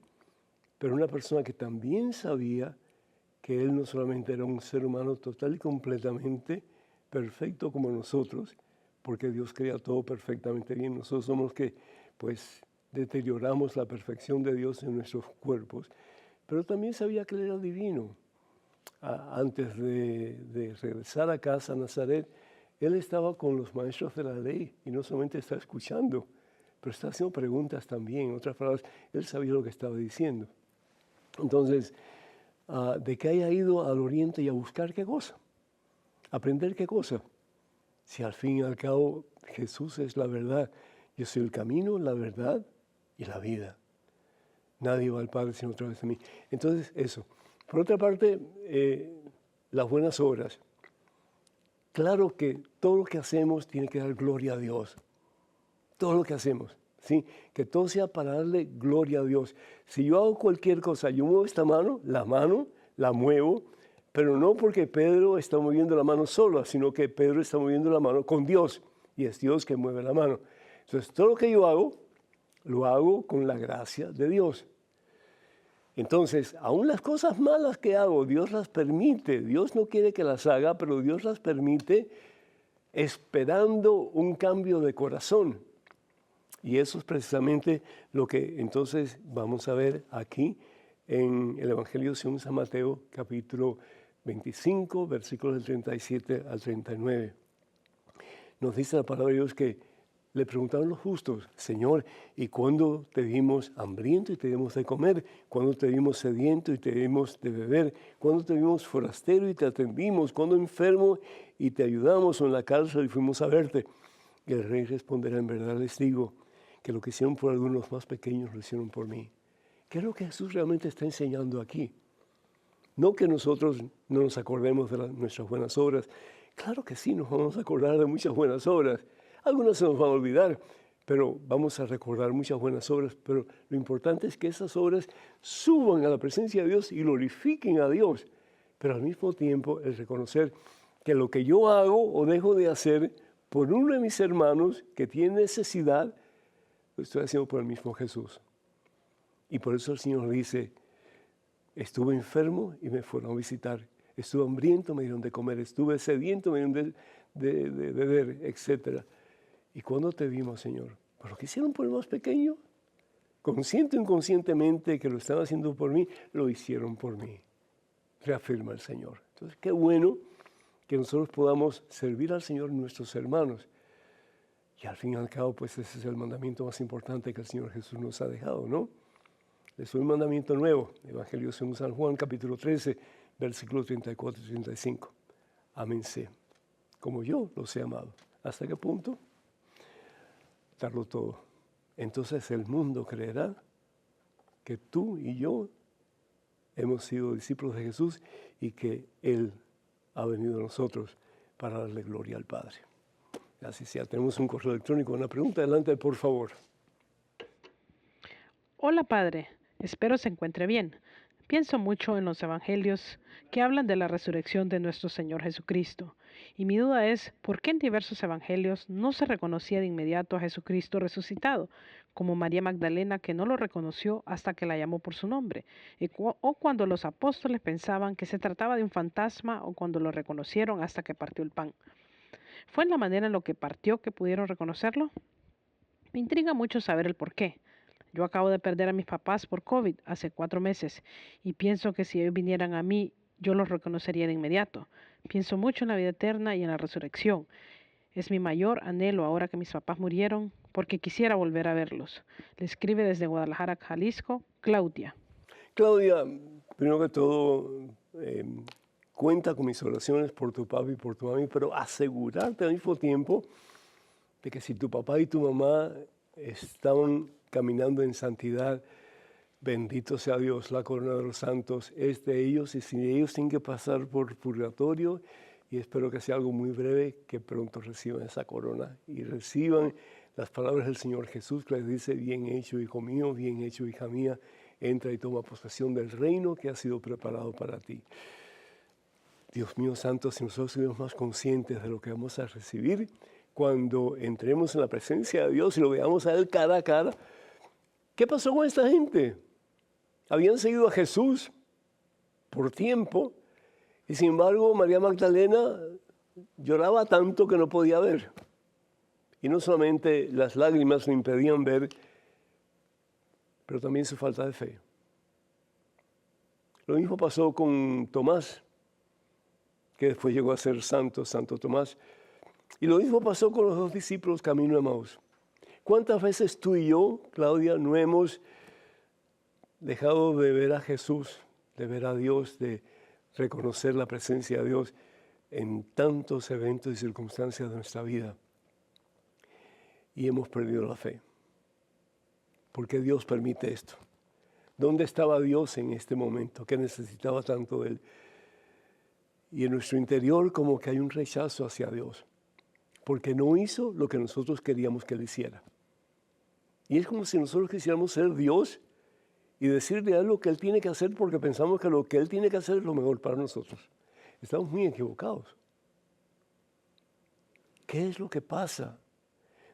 [SPEAKER 1] pero una persona que también sabía que él no solamente era un ser humano total y completamente perfecto como nosotros, porque Dios crea todo perfectamente bien. Nosotros somos los que, pues, deterioramos la perfección de Dios en nuestros cuerpos, pero también sabía que él era divino. Antes de regresar a casa a Nazaret, él estaba con los maestros de la ley y no solamente está escuchando, pero está haciendo preguntas también. En otras palabras, él sabía lo que estaba diciendo. Entonces, de que haya ido al oriente y a buscar qué cosa, aprender qué cosa, si al fin y al cabo Jesús es la verdad. Yo soy el camino, la verdad y la vida. Nadie va al Padre sino a través de mí. Entonces, eso. Por otra parte, las buenas obras. Claro que todo lo que hacemos tiene que dar gloria a Dios. Todo lo que hacemos, ¿sí? Que todo sea para darle gloria a Dios. Si yo hago cualquier cosa, yo muevo esta mano la muevo, pero no porque Pedro está moviendo la mano solo, sino que Pedro está moviendo la mano con Dios, y es Dios que mueve la mano. Entonces, todo lo que yo hago, lo hago con la gracia de Dios. Entonces, aún las cosas malas que hago, Dios las permite. Dios no quiere que las haga, pero Dios las permite esperando un cambio de corazón. Y eso es precisamente lo que entonces vamos a ver aquí en el Evangelio según San Mateo, capítulo 25, versículos del 37 al 39. Nos dice la palabra de Dios que le preguntaron los justos: Señor, ¿y cuándo te vimos hambriento y te dimos de comer? ¿Cuándo te vimos sediento y te dimos de beber? ¿Cuándo te vimos forastero y te atendimos? ¿Cuándo enfermo y te ayudamos, o en la cárcel y fuimos a verte? Y el rey responderá: en verdad les digo que lo que hicieron por algunos más pequeños lo hicieron por mí. ¿Qué es lo que Jesús realmente está enseñando aquí? No que nosotros no nos acordemos de nuestras buenas obras. Claro que sí, nos vamos a acordar de muchas buenas obras. Algunas se nos van a olvidar, pero vamos a recordar muchas buenas obras. Pero lo importante es que esas obras suban a la presencia de Dios y glorifiquen a Dios. Pero al mismo tiempo el reconocer que lo que yo hago o dejo de hacer por uno de mis hermanos que tiene necesidad, lo estoy haciendo por el mismo Jesús. Y por eso el Señor dice: estuve enfermo y me fueron a visitar. Estuve hambriento, me dieron de comer. Estuve sediento, me dieron de beber, etc. ¿Y cuándo te vimos, Señor? ¿Por lo que hicieron por el más pequeño? Consciente o inconscientemente que lo están haciendo por mí, lo hicieron por mí. Reafirma el Señor. Entonces, qué bueno que nosotros podamos servir al Señor nuestros hermanos. Y al fin y al cabo, pues ese es el mandamiento más importante que el Señor Jesús nos ha dejado, ¿no? Les doy un mandamiento nuevo, Evangelio según San Juan, capítulo 13, versículos 34 y 35. Ámense, como yo los he amado. ¿Hasta qué punto? Darlo todo. Entonces el mundo creerá que tú y yo hemos sido discípulos de Jesús y que Él ha venido a nosotros para darle gloria al Padre. Así sea. Tenemos un correo electrónico. Una pregunta, adelante, por favor.
[SPEAKER 3] Hola, Padre. Espero se encuentre bien. Pienso mucho en los evangelios que hablan de la resurrección de nuestro Señor Jesucristo. Y mi duda es, ¿por qué en diversos evangelios no se reconocía de inmediato a Jesucristo resucitado, como María Magdalena, que no lo reconoció hasta que la llamó por su nombre? O cuando los apóstoles pensaban que se trataba de un fantasma, o cuando lo reconocieron hasta que partió el pan. ¿Fue en la manera en lo que partió que pudieron reconocerlo? Me intriga mucho saber el por qué. Yo acabo de perder a mis papás por COVID hace 4 meses y pienso que si ellos vinieran a mí, yo los reconocería de inmediato. Pienso mucho en la vida eterna y en la resurrección. Es mi mayor anhelo ahora que mis papás murieron, porque quisiera volver a verlos. Le escribe desde Guadalajara, Jalisco, Claudia.
[SPEAKER 1] Claudia, primero que todo, cuenta con mis oraciones por tu papi y por tu mami, pero asegurarte al mismo tiempo de que si tu papá y tu mamá estaban caminando en santidad, bendito sea Dios, la corona de los santos es de ellos, y si ellos tienen que pasar por purgatorio, y espero que sea algo muy breve, que pronto reciban esa corona y reciban las palabras del Señor Jesús, que les dice: bien hecho, hijo mío, bien hecho, hija mía, entra y toma posesión del reino que ha sido preparado para ti. Dios mío santo, si nosotros somos más conscientes de lo que vamos a recibir cuando entremos en la presencia de Dios y lo veamos a Él cara a cara. ¿Qué pasó con esta gente? Habían seguido a Jesús por tiempo y sin embargo María Magdalena lloraba tanto que no podía ver. Y no solamente las lágrimas le impedían ver, pero también su falta de fe. Lo mismo pasó con Tomás, que después llegó a ser Santo Tomás. Y lo mismo pasó con los 2 discípulos camino a Emaús. ¿Cuántas veces tú y yo, Claudia, no hemos dejado de ver a Jesús, de ver a Dios, de reconocer la presencia de Dios en tantos eventos y circunstancias de nuestra vida? Y hemos perdido la fe. ¿Por qué Dios permite esto? ¿Dónde estaba Dios en este momento? ¿Qué necesitaba tanto de Él? Y en nuestro interior como que hay un rechazo hacia Dios, porque no hizo lo que nosotros queríamos que Él hiciera. Y es como si nosotros quisiéramos ser Dios y decirle a Él lo que Él tiene que hacer porque pensamos que lo que Él tiene que hacer es lo mejor para nosotros. Estamos muy equivocados. ¿Qué es lo que pasa?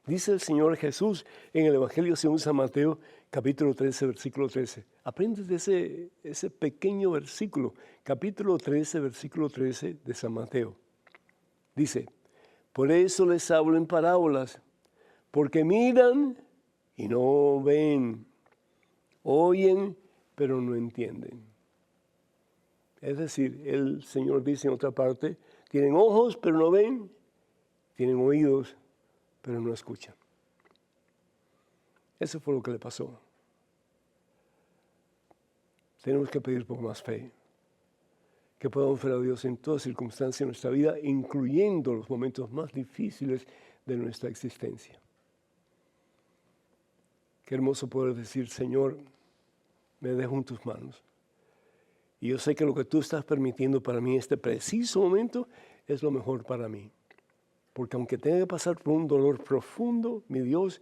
[SPEAKER 1] Dice el Señor Jesús en el Evangelio según San Mateo, capítulo 13, versículo 13. Apréndete ese pequeño versículo, capítulo 13, versículo 13 de San Mateo. Dice: por eso les hablo en parábolas, porque miran y no ven, oyen, pero no entienden. Es decir, el Señor dice en otra parte, tienen ojos, pero no ven, tienen oídos, pero no escuchan. Eso fue lo que le pasó. Tenemos que pedir por más fe, que podamos ver a Dios en todas circunstancias de nuestra vida, incluyendo los momentos más difíciles de nuestra existencia. Qué hermoso poder decir, Señor, me dejo en tus manos. Y yo sé que lo que tú estás permitiendo para mí en este preciso momento es lo mejor para mí. Porque aunque tenga que pasar por un dolor profundo, mi Dios,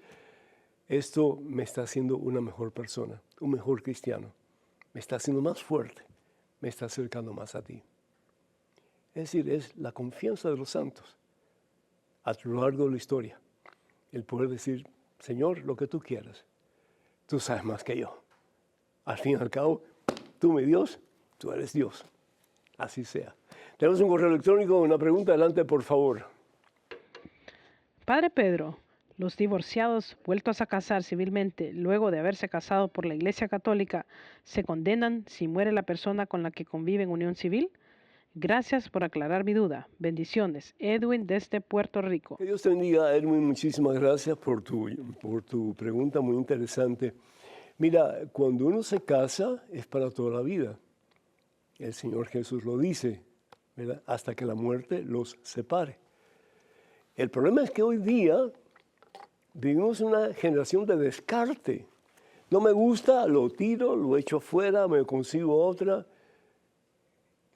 [SPEAKER 1] esto me está haciendo una mejor persona, un mejor cristiano. Me está haciendo más fuerte, me está acercando más a ti. Es decir, es la confianza de los santos a lo largo de la historia. El poder decir, Señor, lo que tú quieras, tú sabes más que yo. Al fin y al cabo, tú, mi Dios, tú eres Dios. Así sea. Tenemos un correo electrónico, una pregunta. Adelante, por favor.
[SPEAKER 3] Padre Pedro, los divorciados vueltos a casar civilmente luego de haberse casado por la Iglesia Católica, ¿se condenan si muere la persona con la que convive en unión civil? Gracias por aclarar mi duda. Bendiciones. Edwin desde Puerto Rico.
[SPEAKER 1] Que Dios te bendiga, Edwin. Muchísimas gracias por tu pregunta muy interesante. Mira, cuando uno se casa es para toda la vida. El Señor Jesús lo dice, ¿verdad? Hasta que la muerte los separe. El problema es que hoy día vivimos una generación de descarte. No me gusta, lo tiro, lo echo afuera, me consigo otra.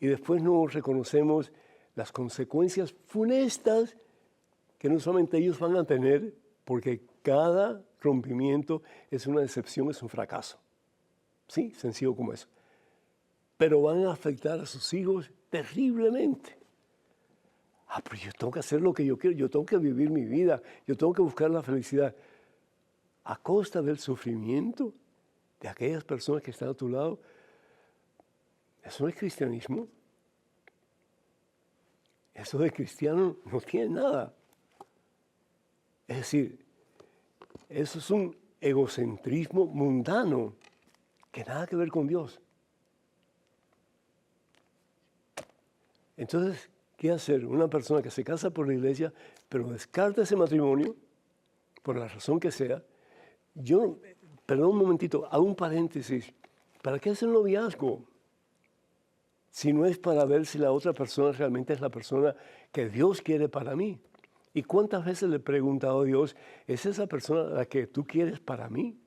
[SPEAKER 1] Y después no reconocemos las consecuencias funestas que no solamente ellos van a tener, porque cada rompimiento es una decepción, es un fracaso. Sí, sencillo como eso. Pero van a afectar a sus hijos terriblemente. Pero yo tengo que hacer lo que yo quiero, yo tengo que vivir mi vida, yo tengo que buscar la felicidad a costa del sufrimiento de aquellas personas que están a tu lado. Eso no es cristianismo. Eso de cristiano no tiene nada. Es decir, eso es un egocentrismo mundano que nada que ver con Dios. Entonces, ¿qué hacer? Una persona que se casa por la iglesia, pero descarta ese matrimonio, por la razón que sea. Perdón un momentito, hago un paréntesis. ¿Para qué hacer un noviazgo? Si no es para ver si la otra persona realmente es la persona que Dios quiere para mí. ¿Y cuántas veces le he preguntado a Dios, ¿es esa persona la que tú quieres para mí?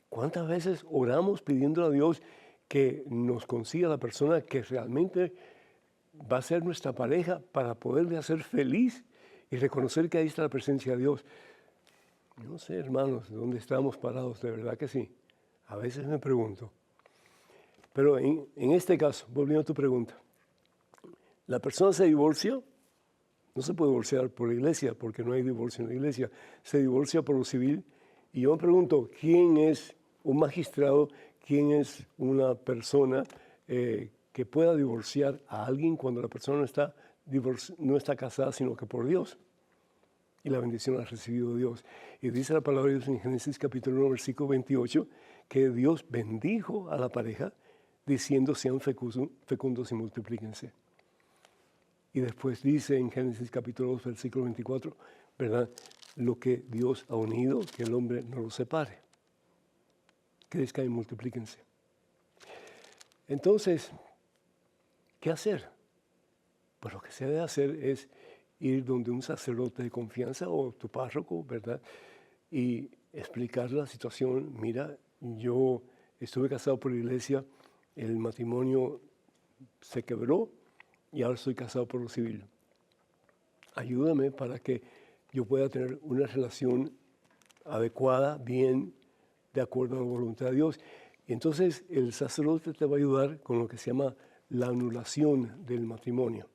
[SPEAKER 1] ¿Cuántas veces oramos pidiendo a Dios que nos consiga la persona que realmente va a ser nuestra pareja para poderle hacer feliz y reconocer que ahí está la presencia de Dios? No sé, hermanos, ¿dónde estamos parados? De verdad que sí. A veces me pregunto. Pero en este caso, volviendo a tu pregunta, la persona se divorcia, no se puede divorciar por la iglesia, porque no hay divorcio en la iglesia, se divorcia por lo civil, y yo me pregunto, ¿quién es un magistrado, quién es una persona que pueda divorciar a alguien cuando la persona no está casada, sino que por Dios? Y la bendición la ha recibido Dios. Y dice la palabra de Dios en Génesis capítulo 1, versículo 28, que Dios bendijo a la pareja, diciendo, sean fecundos y multiplíquense. Y después dice en Génesis capítulo 2, versículo 24, ¿verdad? Lo que Dios ha unido, que el hombre no lo separe. Crezcan y multiplíquense. Entonces, ¿qué hacer? Pues lo que se debe hacer es ir donde un sacerdote de confianza o tu párroco, ¿verdad? Y explicar la situación. Mira, yo estuve casado por la iglesia, el matrimonio se quebró y ahora estoy casado por lo civil. Ayúdame para que yo pueda tener una relación adecuada, bien, de acuerdo a la voluntad de Dios. Y entonces el sacerdote te va a ayudar con lo que se llama la anulación del matrimonio.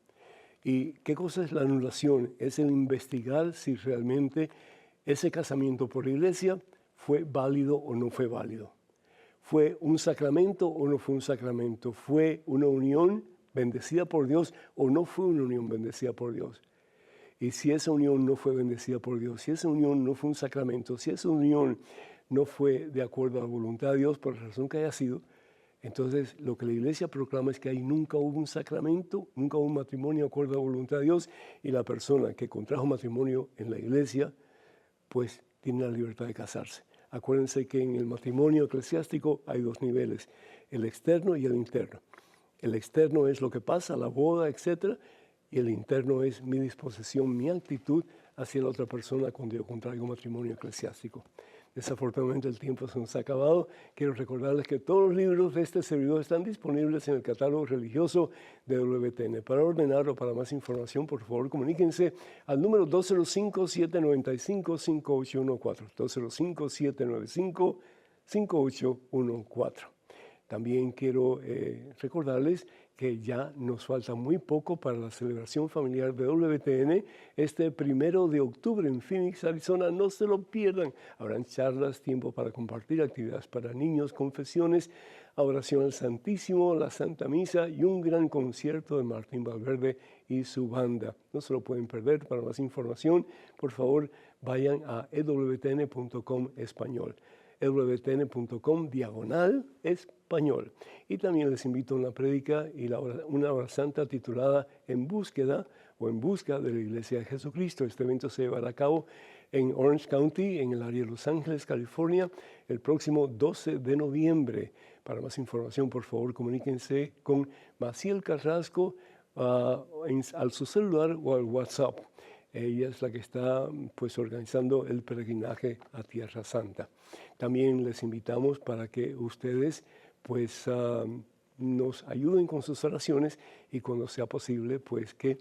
[SPEAKER 1] ¿Y qué cosa es la anulación? Es el investigar si realmente ese casamiento por la iglesia fue válido o no fue válido. ¿Fue un sacramento o no fue un sacramento? ¿Fue una unión bendecida por Dios o no fue una unión bendecida por Dios? Y si esa unión no fue bendecida por Dios, si esa unión no fue un sacramento, si esa unión no fue de acuerdo a la voluntad de Dios por la razón que haya sido, entonces lo que la Iglesia proclama es que ahí nunca hubo un sacramento, nunca hubo un matrimonio de acuerdo a la voluntad de Dios, y la persona que contrajo matrimonio en la Iglesia, pues tiene la libertad de casarse. Acuérdense que en el matrimonio eclesiástico hay dos niveles, el externo y el interno. El externo es lo que pasa, la boda, etc. Y el interno es mi disposición, mi actitud hacia la otra persona cuando yo contraigo matrimonio eclesiástico. Desafortunadamente el tiempo se nos ha acabado. Quiero recordarles que todos los libros de este servidor están disponibles en el catálogo religioso de WTN. Para ordenar o para más información, por favor, comuníquense al número 205-795-5814. 205-795-5814. También quiero recordarles que ya nos falta muy poco para la celebración familiar de WTN este 1 de octubre en Phoenix, Arizona. No se lo pierdan. Habrán charlas, tiempo para compartir, actividades para niños, confesiones, adoración al Santísimo, la Santa Misa y un gran concierto de Martín Valverde y su banda. No se lo pueden perder. Para más información, por favor, vayan a ewtn.com español. ewtn.com/español. Y también les invito a una prédica y una hora santa titulada En búsqueda o En busca de la Iglesia de Jesucristo. Este evento se llevará a cabo en Orange County, en el área de Los Ángeles, California, el próximo 12 de noviembre. Para más información, por favor, comuníquense con Maciel Carrasco al su celular o al WhatsApp. Ella es la que está pues organizando el peregrinaje a Tierra Santa. También les invitamos para que ustedes pues nos ayuden con sus oraciones y cuando sea posible pues que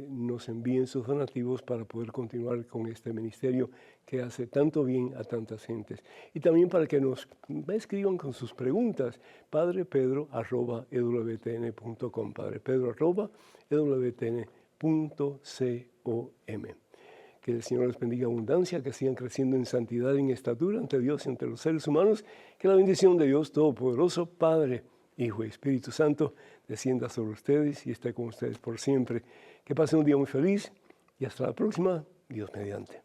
[SPEAKER 1] nos envíen sus donativos para poder continuar con este ministerio que hace tanto bien a tantas gentes. Y también para que nos escriban con sus preguntas, padrepedro@ewtn.com, padrepedro@ewtn.com. Que el Señor les bendiga abundancia, que sigan creciendo en santidad y en estatura ante Dios y ante los seres humanos. Que la bendición de Dios Todopoderoso, Padre, Hijo y Espíritu Santo, descienda sobre ustedes y esté con ustedes por siempre. Que pasen un día muy feliz y hasta la próxima, Dios mediante.